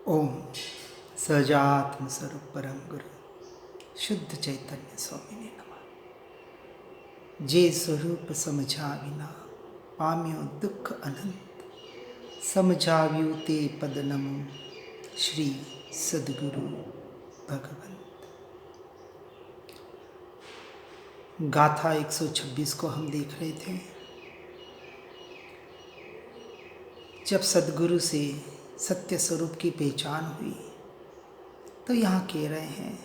ओम सहजात्म स्वरूप परम गुरु शुद्ध चैतन्य स्वामी नमः। जे स्वरूप समझा विना पाम्यो दुख अनंत, समझाव्यू ते पद नमो श्री सद्गुरु भगवंत। गाथा 126 को हम देख रहे थे। जब सद्गुरु से सत्य स्वरूप की पहचान हुई तो यहाँ कह रहे हैं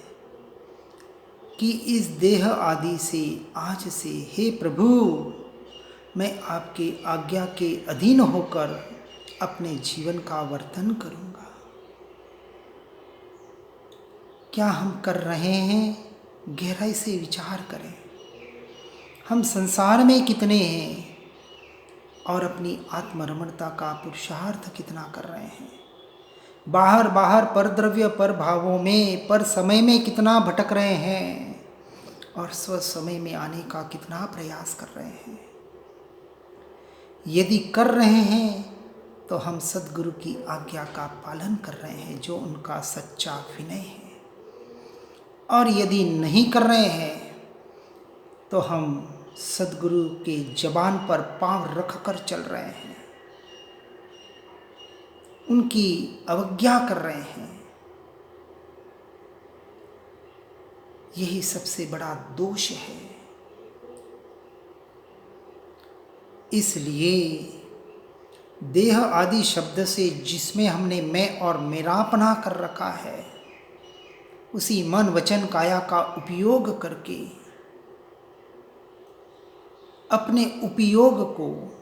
कि इस देह आदि से आज से हे प्रभु, मैं आपके आज्ञा के अधीन होकर अपने जीवन का वर्तन करूँगा। क्या हम कर रहे हैं? गहराई से विचार करें। हम संसार में कितने हैं और अपनी आत्मरमणता का पुरुषार्थ कितना कर रहे हैं? बाहर पर द्रव्य, पर भावों में, पर समय में कितना भटक रहे हैं और स्व समय में आने का कितना प्रयास कर रहे हैं? यदि कर रहे हैं तो हम सद्गुरु की आज्ञा का पालन कर रहे हैं, जो उनका सच्चा विनय है। और यदि नहीं कर रहे हैं तो हम सद्गुरु के जबान पर पांव रखकर चल रहे हैं, उनकी अवज्ञा कर रहे हैं। यही सबसे बड़ा दोष है। इसलिए देह आदि शब्द से जिसमें हमने मैं और मेरापना कर रखा है, उसी मन वचन काया का उपयोग करके अपने उपयोग को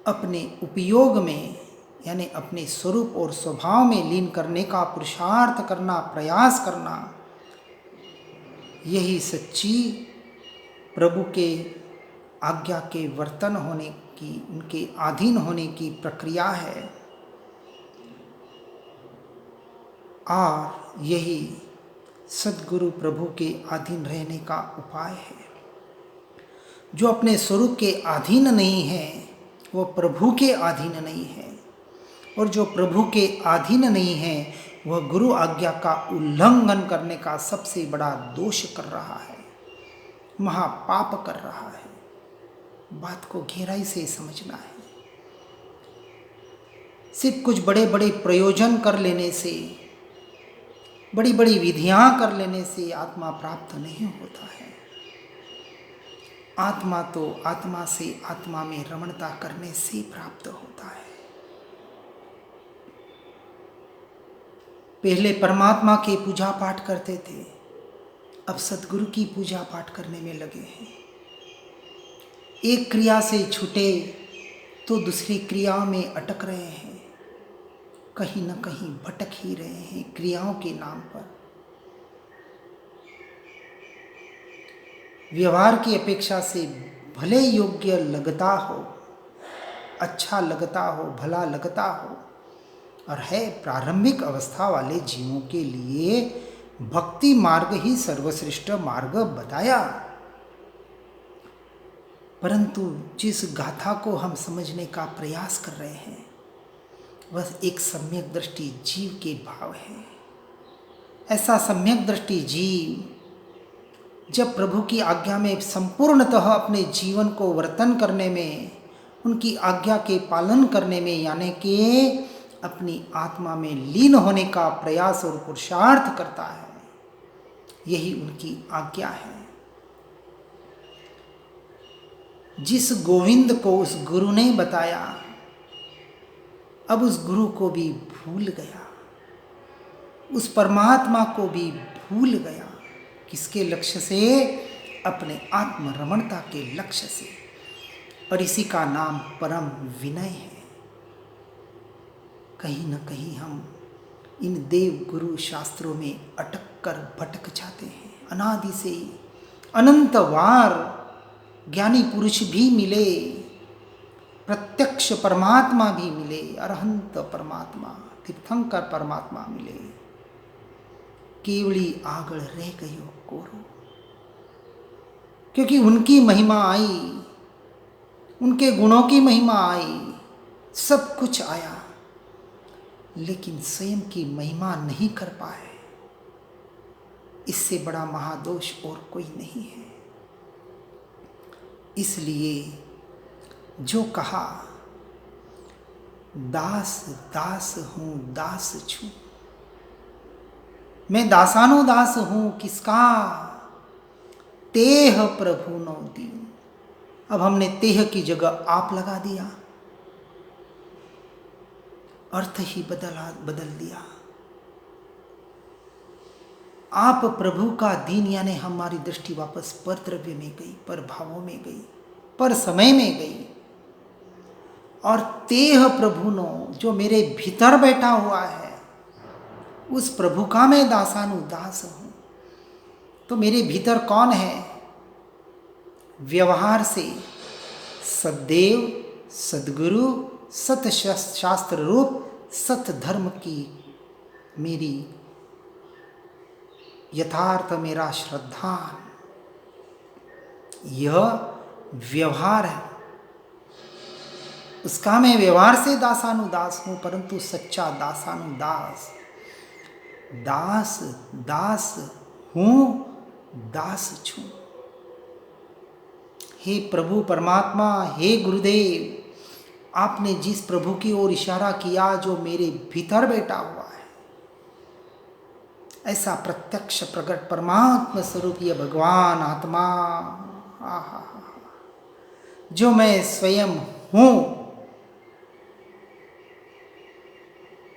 अपने उपयोग में यानी अपने स्वरूप और स्वभाव में लीन करने का पुरुषार्थ करना, प्रयास करना, यही सच्ची प्रभु के आज्ञा के वर्तन होने की, उनके अधीन होने की प्रक्रिया है। और यही सद्गुरु प्रभु के अधीन रहने का उपाय है। जो अपने स्वरूप के अधीन नहीं है वो प्रभु के अधीन नहीं है, और जो प्रभु के अधीन नहीं है वह गुरु आज्ञा का उल्लंघन करने का सबसे बड़ा दोष कर रहा है, महापाप कर रहा है। बात को गहराई से समझना है। सिर्फ कुछ बड़े बड़े प्रयोजन कर लेने से, बड़ी बड़ी विधियां कर लेने से आत्मा प्राप्त नहीं होता है। आत्मा तो आत्मा से आत्मा में रमणता करने से प्राप्त होता है। पहले परमात्मा के पूजा पाठ करते थे, अब सद्गुरु की पूजा पाठ करने में लगे हैं। एक क्रिया से छूटे तो दूसरी क्रिया में अटक रहे हैं, कहीं न कहीं भटक ही रहे हैं क्रियाओं के नाम पर। व्यवहार की अपेक्षा से भले योग्य लगता हो, अच्छा लगता हो, भला लगता हो, और है प्रारंभिक अवस्था वाले जीवों के लिए भक्ति मार्ग ही सर्वश्रेष्ठ मार्ग बताया। परंतु जिस गाथा को हम समझने का प्रयास कर रहे हैं वह एक सम्यक दृष्टि जीव के भाव है। ऐसा सम्यक दृष्टि जीव जब प्रभु की आज्ञा में संपूर्णतः अपने जीवन को वर्तन करने में, उनकी आज्ञा के पालन करने में, यानी कि अपनी आत्मा में लीन होने का प्रयास और पुरुषार्थ करता है, यही उनकी आज्ञा है। जिस गोविंद को उस गुरु ने बताया, अब उस गुरु को भी भूल गया, उस परमात्मा को भी भूल गया। किसके लक्ष्य से? अपने आत्मरमणता के लक्ष्य से। और इसी का नाम परम विनय है। कहीं न कहीं हम इन देव गुरु शास्त्रों में अटक कर भटक जाते हैं। अनादि से अनंत बार ज्ञानी पुरुष भी मिले, प्रत्यक्ष परमात्मा भी मिले, अरहंत परमात्मा, तीर्थंकर परमात्मा मिले, केवली आगळ रह गयो कोरो। क्योंकि उनकी महिमा आई, उनके गुणों की महिमा आई, सब कुछ आया, लेकिन स्वयं की महिमा नहीं कर पाए, इससे बड़ा महादोष और कोई नहीं है। इसलिए जो कहा, दास दास हूं दास छूं, मैं दासानुदास हूं किसका, तेह प्रभु नो दीन। अब हमने तेह की जगह आप लगा दिया, अर्थ ही बदल दिया। आप प्रभु का दीन, यानी हमारी दृष्टि वापस पर द्रव्य में गई, पर भावों में गई, पर समय में गई। और तेह प्रभु नो, जो मेरे भीतर बैठा हुआ है, उस प्रभु का मैं दासानुदास हूं। तो मेरे भीतर कौन है? व्यवहार से सद्देव, सद्गुरु, सत शास्त्र रूप सत धर्म की मेरी यथार्थ मेरा श्रद्धान, यह व्यवहार है। उसका मैं व्यवहार से दासानुदास हूं, परंतु सच्चा दासानुदास, दास दास हूं दास छूं। हे प्रभु परमात्मा, हे गुरुदेव, आपने जिस प्रभु की ओर इशारा किया जो मेरे भीतर बैठा हुआ है, ऐसा प्रत्यक्ष प्रकट परमात्मा स्वरूप ये भगवान आत्मा, आहा, जो मैं स्वयं हूं,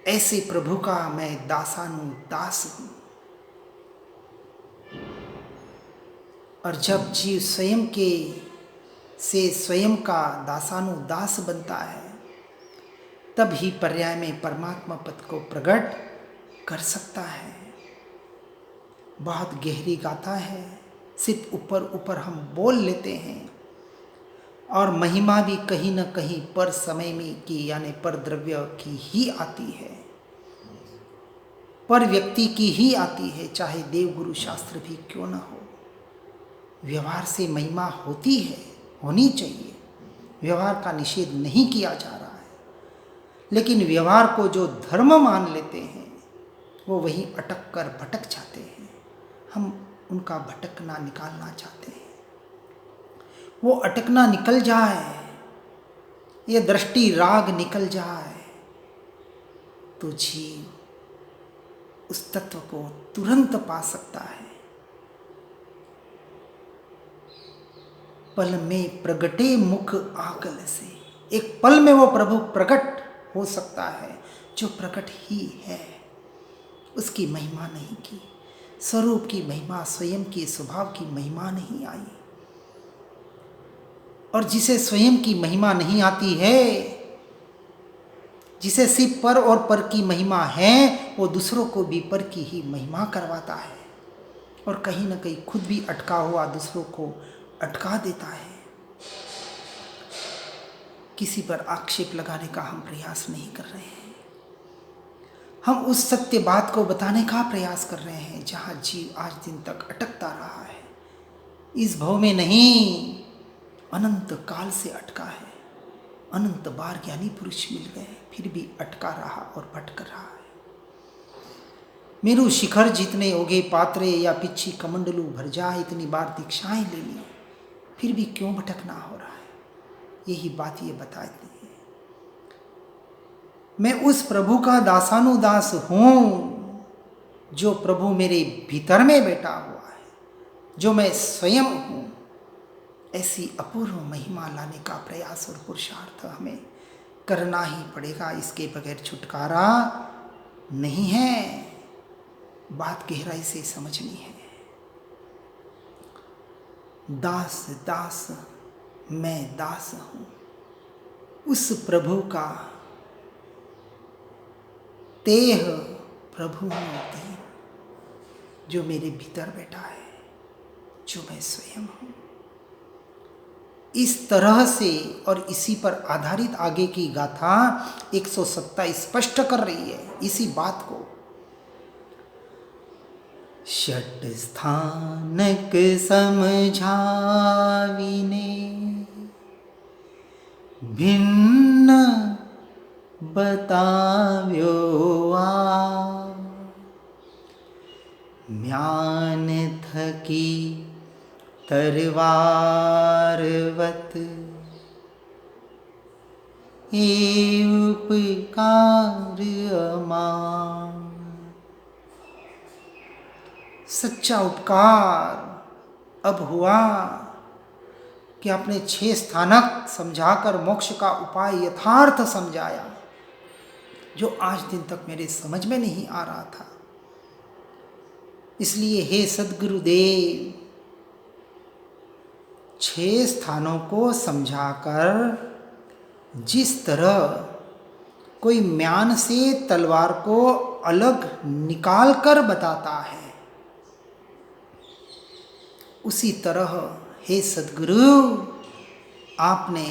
ऐसे प्रभु का मैं दासानुदास हूं। और जब जीव स्वयं के से स्वयं का दासानुदास बनता है, तब ही पर्याय में परमात्मा पद को प्रकट कर सकता है। बहुत गहरी गाथा है, सिर्फ ऊपर ऊपर हम बोल लेते हैं, और महिमा भी कहीं न कहीं पर समय में की, यानी पर द्रव्य की ही आती है, पर व्यक्ति की ही आती है, चाहे देव गुरु शास्त्र भी क्यों न हो। व्यवहार से महिमा होती है, होनी चाहिए, व्यवहार का निषेध नहीं किया जा रहा है, लेकिन व्यवहार को जो धर्म मान लेते हैं, वो वहीं अटक कर भटक जाते हैं। हम उनका भटकना निकालना चाहते हैं, वो अटकना निकल जाए, ये दृष्टि राग निकल जाए, तो जीव उस तत्व को तुरंत पा सकता है। पल में प्रगटे मुख आकल से, एक पल में वो प्रभु प्रकट हो सकता है, जो प्रकट ही है, उसकी महिमा नहीं की, स्वरूप की महिमा, स्वयं के स्वभाव की महिमा नहीं आई। और जिसे स्वयं की महिमा नहीं आती है, जिसे सिर्फ पर और पर की महिमा है, वो दूसरों को भी पर की ही महिमा करवाता है, और कहीं ना कहीं खुद भी अटका हुआ दूसरों को अटका देता है। किसी पर आक्षेप लगाने का हम प्रयास नहीं कर रहे हैं, हम उस सत्य बात को बताने का प्रयास कर रहे हैं जहाँ जीव आज दिन तक अटकता रहा है। इस भव में नहीं, अनंत काल से अटका है, अनंत बार ज्ञानी पुरुष मिल गए, फिर भी अटका रहा और भटक रहा है। मेरु शिखर जितने ओगे पात्रे, या पिछी कमंडलू भर जा, इतनी बार दीक्षाएं ले ली, फिर भी क्यों भटकना हो रहा है। यही बात ये बताती है। मैं उस प्रभु का दासानुदास हूं, जो प्रभु मेरे भीतर में बैठा हुआ है, जो मैं स्वयं हूं। ऐसी अपूर्व महिमा लाने का प्रयास और पुरुषार्थ हमें करना ही पड़ेगा, इसके बगैर छुटकारा नहीं है। बात गहराई से समझनी है। दास दास मैं दास हूं, उस प्रभु का तेह प्रभु होती, जो मेरे भीतर बैठा है, जो मैं स्वयं हूं। इस तरह से और इसी पर आधारित आगे की गाथा 127 स्पष्ट कर रही है इसी बात को। षट स्थानक समझाविने, भिन्न बताव्यो आ म्यान थकी तरवारवत हे उपकार अमां। सच्चा उपकार अब हुआ कि आपने 6 स्थानक समझाकर मोक्ष का उपाय यथार्थ समझाया, जो आज दिन तक मेरे समझ में नहीं आ रहा था। इसलिए हे सद्गुरुदेव, 6 स्थानों को समझाकर जिस तरह कोई म्यान से तलवार को अलग निकाल कर बताता है, उसी तरह हे सद्गुरु, आपने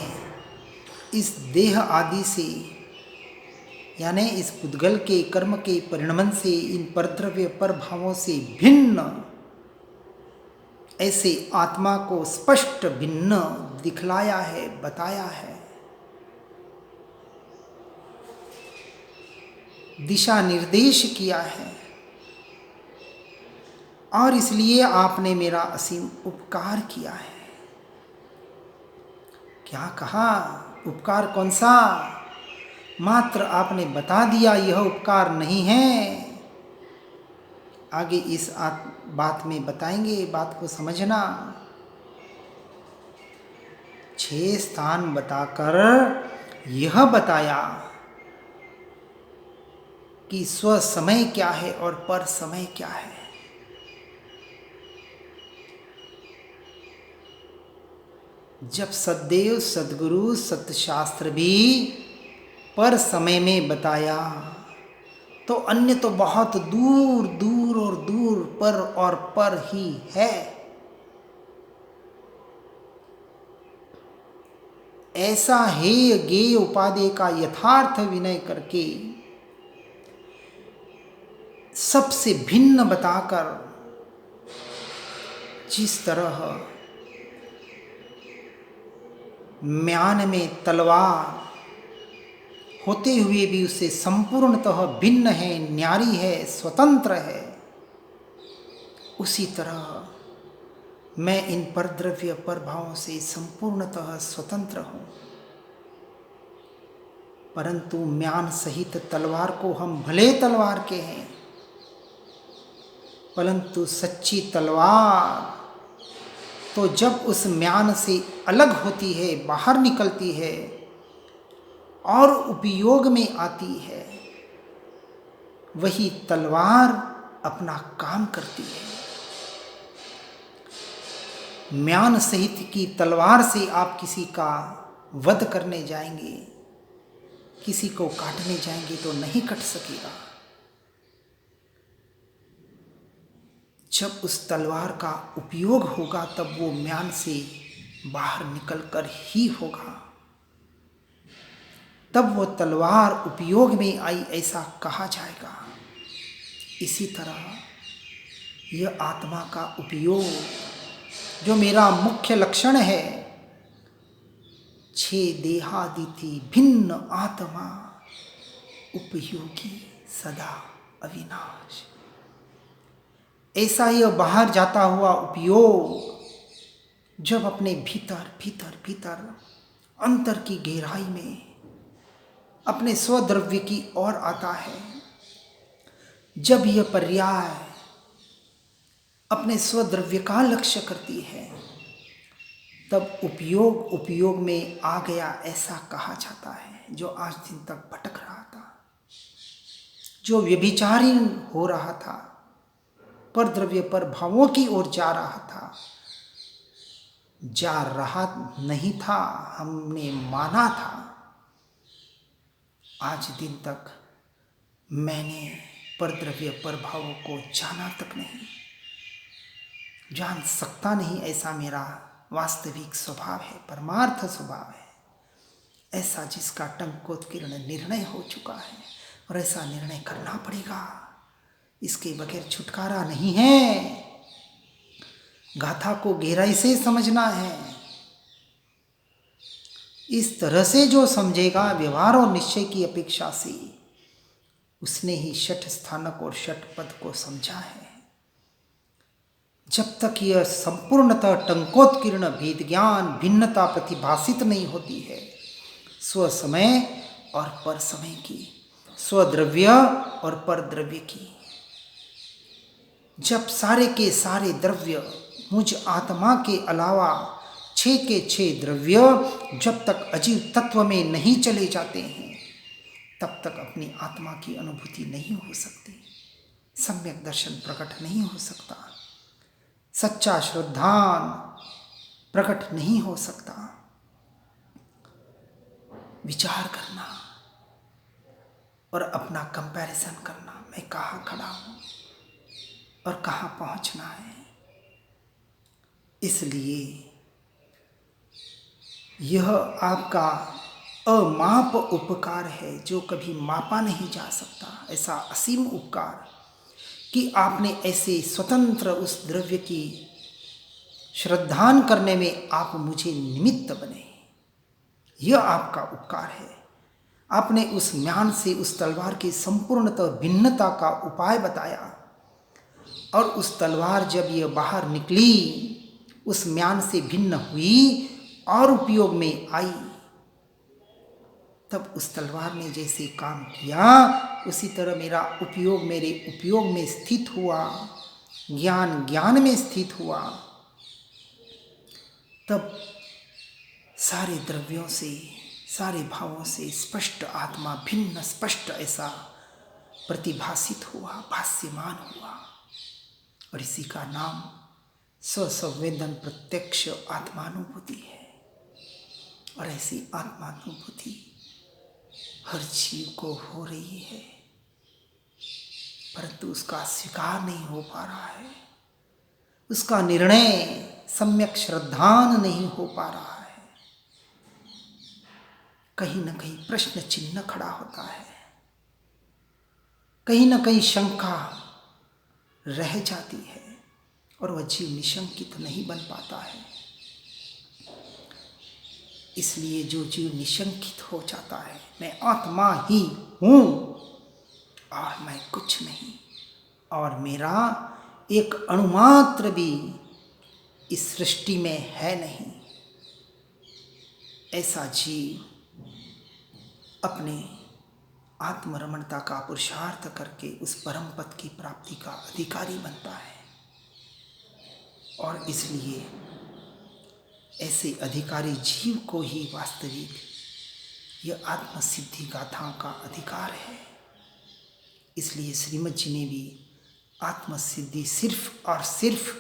इस देह आदि से, यानी इस पुद्गल के कर्म के परिणमन से, इन परद्रव्य पर भावों से भिन्न ऐसे आत्मा को स्पष्ट भिन्न दिखलाया है, बताया है, दिशा निर्देश किया है। और इसलिए आपने मेरा असीम उपकार किया है। क्या कहा? उपकार कौन सा? मात्र आपने बता दिया यह उपकार नहीं है। आगे इस बात में बताएंगे, बात को समझना। 6 स्थान बताकर यह बताया कि स्व समय क्या है और पर समय क्या है। जब सदैव सद्गुरु सतशास्त्र भी पर समय में बताया, तो अन्य तो बहुत दूर दूर और दूर पर ही है। ऐसा हेय गेय उपादेय का यथार्थ विनय करके सबसे भिन्न बताकर, जिस तरह म्यान में तलवार होते हुए भी उससे संपूर्णतः भिन्न है, न्यारी है, स्वतंत्र है, उसी तरह मैं इन परद्रव्य पर भावों से संपूर्णतः स्वतंत्र हूँ। परंतु म्यान सहित तलवार को हम भले तलवार के हैं, परंतु सच्ची तलवार तो जब उस म्यान से अलग होती है, बाहर निकलती है और उपयोग में आती है, वही तलवार अपना काम करती है। म्यान सहित की तलवार से आप किसी का वध करने जाएंगे, किसी को काटने जाएंगे तो नहीं कट सकेगा। जब उस तलवार का उपयोग होगा तब वो म्यान से बाहर निकलकर ही होगा, तब वो तलवार उपयोग में आई ऐसा कहा जाएगा। इसी तरह यह आत्मा का उपयोग, जो मेरा मुख्य लक्षण है, 6 देहादिति भिन्न आत्मा उपयोगी सदा अविनाश, ऐसा यह बाहर जाता हुआ उपयोग जब अपने भीतर भीतर भीतर अंतर की गहराई में अपने स्वद्रव्य की ओर आता है, जब यह पर्याय अपने स्वद्रव्य का लक्ष्य करती है, तब उपयोग में आ गया ऐसा कहा जाता है। जो आज दिन तक भटक रहा था, जो व्यभिचारी हो रहा था, पर द्रव्य पर भावों की ओर जा रहा नहीं था, हमने माना था। आज दिन तक मैंने पर द्रव्य पर भावों को जाना तक नहीं, जान सकता नहीं। ऐसा मेरा वास्तविक स्वभाव है, परमार्थ स्वभाव है, ऐसा जिसका टंकोत्कीर्ण निर्णय हो चुका है, और ऐसा निर्णय करना पड़ेगा। इसके बगैर छुटकारा नहीं है। गाथा को गहराई से समझना है। इस तरह से जो समझेगा व्यवहार और निश्चय की अपेक्षा से, उसने ही षठ स्थानक और षठ पद को समझा है। जब तक यह संपूर्णतः टंकोत्कीर्ण भेद ज्ञान भिन्नता प्रतिभासित नहीं होती है, स्व समय और पर समय की, स्वद्रव्य और पर द्रव्य की, जब सारे के सारे द्रव्य मुझ आत्मा के अलावा 6 के 6 द्रव्य जब तक अजीव तत्व में नहीं चले जाते हैं, तब तक अपनी आत्मा की अनुभूति नहीं हो सकती, सम्यक दर्शन प्रकट नहीं हो सकता, सच्चा श्रद्धान प्रकट नहीं हो सकता। विचार करना और अपना कंपैरिजन करना, मैं कहाँ खड़ा हूँ और कहाँ पहुँचना है। इसलिए यह आपका अमाप उपकार है, जो कभी मापा नहीं जा सकता। ऐसा असीम उपकार कि आपने ऐसे स्वतंत्र उस द्रव्य की श्रद्धान करने में आप मुझे निमित्त बने। यह आपका उपकार है। आपने उस म्यान से उस तलवार की संपूर्णतः भिन्नता का उपाय बताया, और उस तलवार जब यह बाहर निकली, उस म्यान से भिन्न हुई और उपयोग में आई, तब उस तलवार ने जैसे काम किया, उसी तरह मेरा उपयोग मेरे उपयोग में स्थित हुआ, ज्ञान ज्ञान में स्थित हुआ। तब सारे द्रव्यों से, सारे भावों से स्पष्ट आत्मा भिन्न स्पष्ट ऐसा प्रतिभासित हुआ, भाष्यमान हुआ। और इसी का नाम स्वसंवेदन प्रत्यक्ष आत्मानुभूति है। और ऐसी आत्मानुभूति हर जीव को हो रही है, परंतु उसका स्वीकार नहीं हो पा रहा है, उसका निर्णय सम्यक श्रद्धान नहीं हो पा रहा है। कहीं न कहीं प्रश्न चिन्ह खड़ा होता है, कहीं न कहीं शंका रह जाती है, और वह जीव निशंकित नहीं बन पाता है। इसलिए जो जीव निशंकित हो जाता है, मैं आत्मा ही हूँ और मैं कुछ नहीं, और मेरा एक अणुमात्र भी इस सृष्टि में है नहीं, ऐसा जीव अपने आत्मरमणता का पुरुषार्थ करके उस परम पद की प्राप्ति का अधिकारी बनता है। और इसलिए ऐसे अधिकारी जीव को ही वास्तविक यह आत्मसिद्धि गाथाओं का अधिकार है। इसलिए श्रीमद जी ने भी आत्मसिद्धि सिर्फ और सिर्फ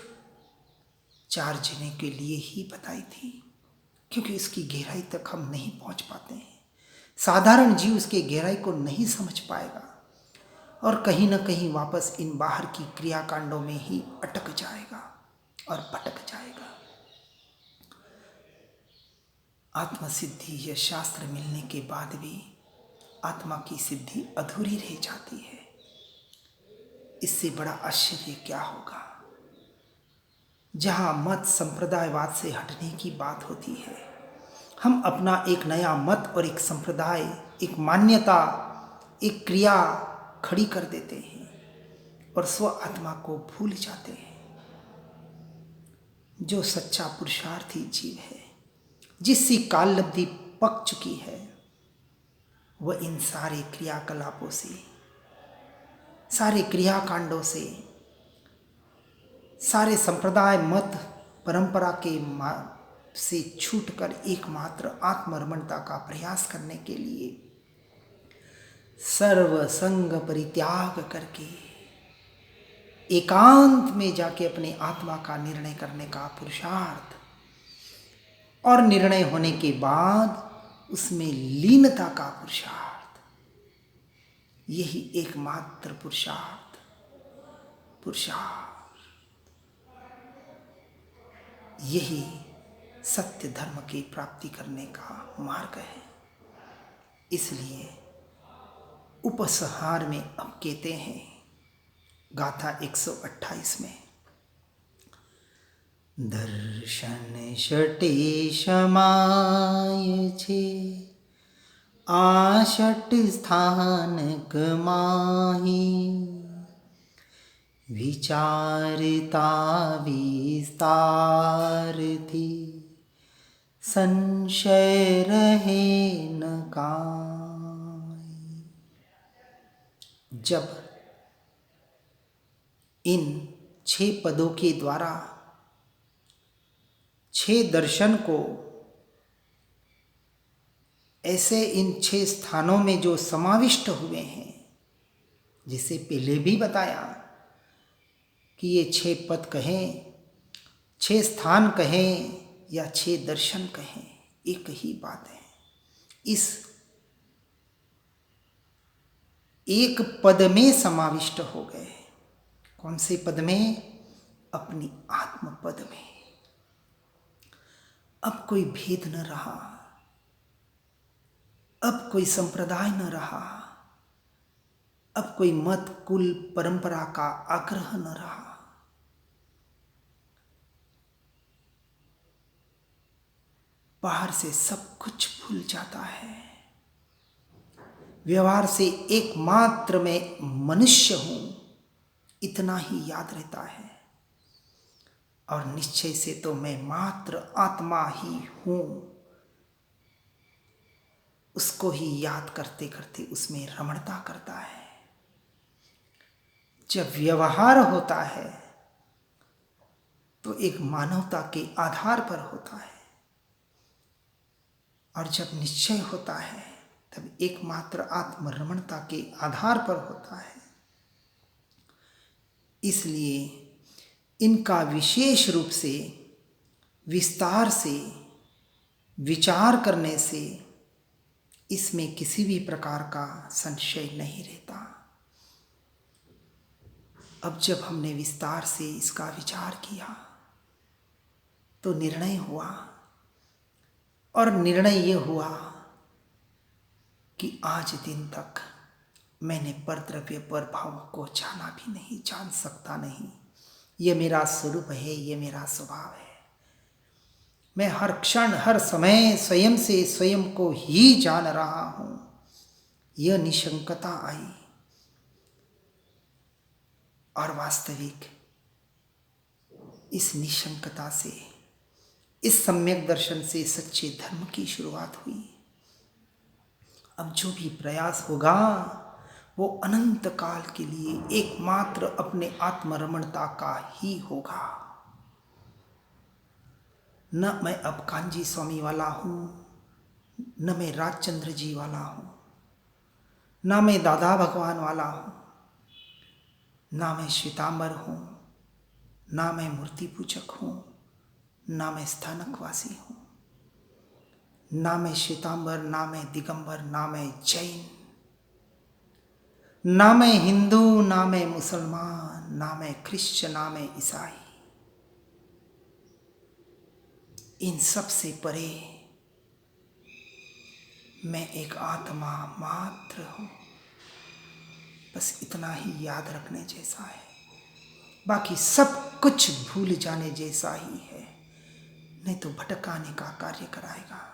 4 जने के लिए ही बताई थी, क्योंकि इसकी गहराई तक हम नहीं पहुंच पाते हैं। साधारण जीव उसके गहराई को नहीं समझ पाएगा, और कहीं ना कहीं वापस इन बाहर की क्रियाकांडों में ही अटक जाएगा और भटक जाएगा। आत्मसिद्धि यह शास्त्र मिलने के बाद भी आत्मा की सिद्धि अधूरी रह जाती है। इससे बड़ा आश्चर्य क्या होगा। जहाँ मत संप्रदायवाद से हटने की बात होती है, हम अपना एक नया मत और एक संप्रदाय, एक मान्यता, एक क्रिया खड़ी कर देते हैं और स्व आत्मा को भूल जाते हैं। जो सच्चा पुरुषार्थी जीव है, जिसकी काललब्धि पक चुकी है, वह इन सारे क्रियाकलापों से, सारे क्रियाकांडों से, सारे संप्रदाय मत परंपरा के से छूटकर एकमात्र आत्मरमणता का प्रयास करने के लिए सर्व संग परित्याग करके एकांत में जाके अपने आत्मा का निर्णय करने का पुरुषार्थ, और निर्णय होने के बाद उसमें लीनता का पुरुषार्थ, यही एकमात्र पुरुषार्थ यही सत्य धर्म की प्राप्ति करने का मार्ग है। इसलिए उपसंहार में अब कहते हैं गाथा 128 में, दर्शन षटे समाय छे आ षट स्थान कमाही विचारता विस्तार थी संशय रहे न काई। जब इन 6 पदों के द्वारा 6 दर्शन को ऐसे इन 6 स्थानों में जो समाविष्ट हुए हैं, जिसे पहले भी बताया कि ये 6 पद कहें, 6 स्थान कहें या 6 दर्शन कहें, एक ही बात है। इस एक पद में समाविष्ट हो गए। कौन से पद में? अपनी आत्म पद में। अब कोई भेद न रहा, अब कोई संप्रदाय न रहा, अब कोई मत कुल परंपरा का आग्रह न रहा। बाहर से सब कुछ भूल जाता है। व्यवहार से एकमात्र मैं मनुष्य हूं, इतना ही याद रहता है। और निश्चय से तो मैं मात्र आत्मा ही हूं, उसको ही याद करते करते उसमें रमणता करता है। जब व्यवहार होता है तो एक मानवता के आधार पर होता है, और जब निश्चय होता है तब एकमात्र आत्मरमणता के आधार पर होता है। इसलिए इनका विशेष रूप से विस्तार से विचार करने से इसमें किसी भी प्रकार का संशय नहीं रहता। अब जब हमने विस्तार से इसका विचार किया तो निर्णय हुआ, और निर्णय ये हुआ कि आज दिन तक मैंने परद्रव्य पर भाव को जाना भी नहीं, जान सकता नहीं। ये मेरा स्वरूप है, ये मेरा स्वभाव है। मैं हर क्षण हर समय स्वयं से स्वयं को ही जान रहा हूं। यह निशंकता आई, और वास्तविक इस निशंकता से, इस सम्यक दर्शन से सच्चे धर्म की शुरुआत हुई। अब जो भी प्रयास होगा वो अनंत काल के लिए एकमात्र अपने आत्मरमणता का ही होगा। न मैं अब कांजी स्वामी वाला हूँ, न मैं राजचंद्र जी वाला हूँ, न मैं दादा भगवान वाला हूँ, न मैं श्वेतांबर हूँ, न मैं मूर्ति पूजक हूँ, न मैं स्थानकवासी हूँ, ना मैं श्वेतांबर, ना मैं दिगंबर, ना मैं जैन, ना मैं हिंदू, ना मैं मुसलमान, ना मैं क्रिश्चियन, ना मैं ईसाई। इन सब से परे मैं एक आत्मा मात्र हूँ। बस इतना ही याद रखने जैसा है, बाकी सब कुछ भूल जाने जैसा ही है, नहीं तो भटकाने का कार्य कराएगा।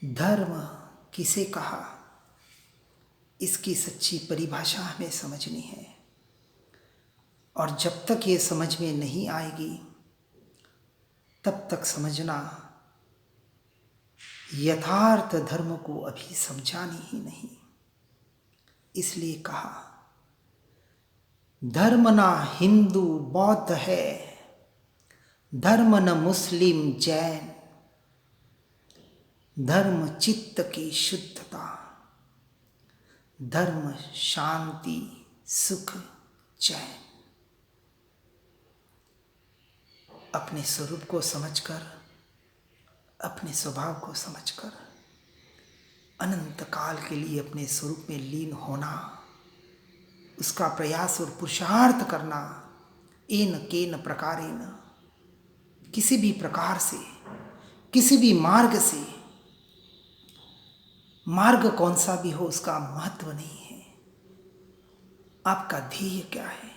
धर्म किसे कहा, इसकी सच्ची परिभाषा हमें समझनी है। और जब तक ये समझ में नहीं आएगी तब तक समझना यथार्थ धर्म को अभी समझानी ही नहीं। इसलिए कहा, धर्म ना हिंदू बौद्ध है, धर्म न मुस्लिम जैन, धर्म चित्त की शुद्धता, धर्म शांति सुख चैन। अपने स्वरूप को समझकर, अपने स्वभाव को समझकर अनंत काल के लिए अपने स्वरूप में लीन होना, उसका प्रयास और पुरुषार्थ करना, एन केन प्रकारेण, किसी भी प्रकार से, किसी भी मार्ग से। मार्ग कौन सा भी हो उसका महत्व नहीं है, आपका ध्येय क्या है।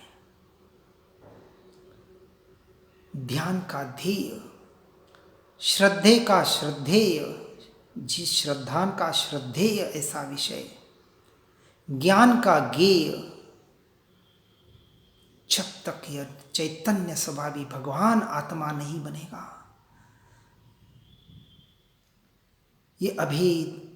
ध्यान का ध्येय, श्रद्धे का श्रद्धेय, जिस श्रद्धान का श्रद्धेय ऐसा विषय, ज्ञान का ज्ञेय, जब तक यह चैतन्य स्वभावी भगवान आत्मा नहीं बनेगा, ये अभेद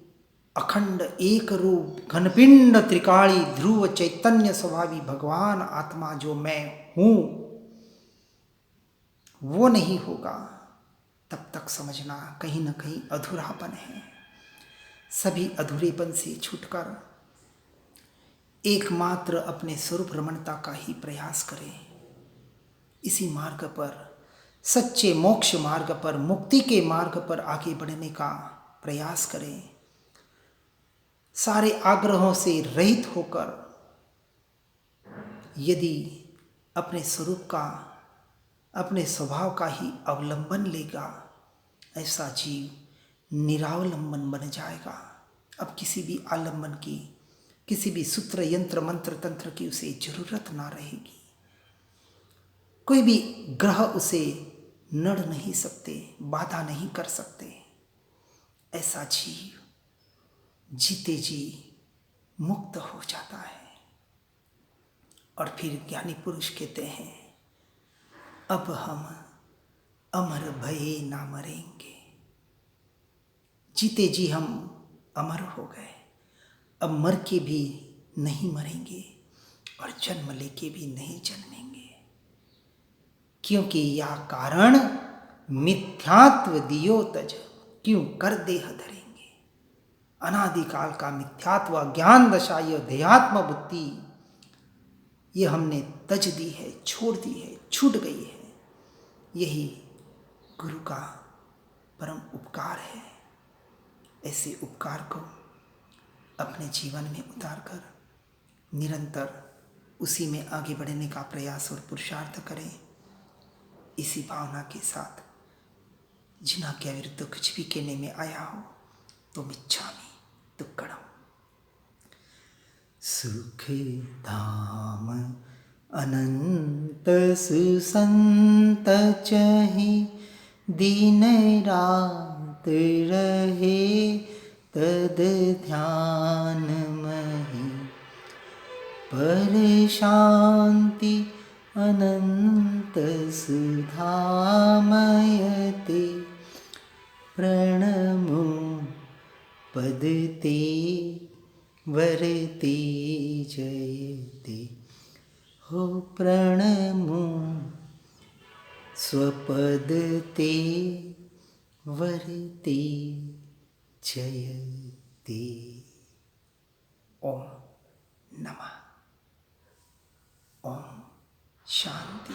अखंड एक रूप घनपिंड त्रिकाली ध्रुव चैतन्य स्वभावी भगवान आत्मा जो मैं हूं, वो नहीं होगा, तब तक समझना कहीं ना कहीं अधूरापन है। सभी अधूरेपन से छूटकर एकमात्र अपने स्वरूप रमणता का ही प्रयास करें। इसी मार्ग पर, सच्चे मोक्ष मार्ग पर, मुक्ति के मार्ग पर आगे बढ़ने का प्रयास करें। सारे आग्रहों से रहित होकर यदि अपने स्वरूप का, अपने स्वभाव का ही अवलंबन लेगा, ऐसा जीव निरावलंबन बन जाएगा। अब किसी भी आलंबन की, किसी भी सूत्र यंत्र मंत्र तंत्र की उसे जरूरत ना रहेगी। कोई भी ग्रह उसे नड़ नहीं सकते, बाधा नहीं कर सकते। ऐसा जीव जीते जी मुक्त हो जाता है। और फिर ज्ञानी पुरुष कहते हैं, अब हम अमर भये ना मरेंगे। जीते जी हम अमर हो गए, अब मर के भी नहीं मरेंगे और जन्म लेके भी नहीं जन्मेंगे, क्योंकि यह कारण मिथ्यात्व दियो तज, क्यों कर देह धरेंगे। अनादिकाल का मिथ्यात्व ज्ञान दशा, यह देहात्म बुद्धि, ये हमने तज दी है, छोड़ दी है, छूट गई है। यही गुरु का परम उपकार है। ऐसे उपकार को अपने जीवन में उतारकर निरंतर उसी में आगे बढ़ने का प्रयास और पुरुषार्थ करें। इसी भावना के साथ जिना के विरुद्ध कुछ भी कहने में आया हो तो मिच्छामि दुक्कड़म। सुख धाम अनंत सुसंत चहि, दिन रात रहे तद ध्यान महि। पर शांति अनंत सुधामयते, प्रणमो पदते वरते जयते। हो प्रणमो स्वपदते वरते जयते। ओम नमः। ओम शांति।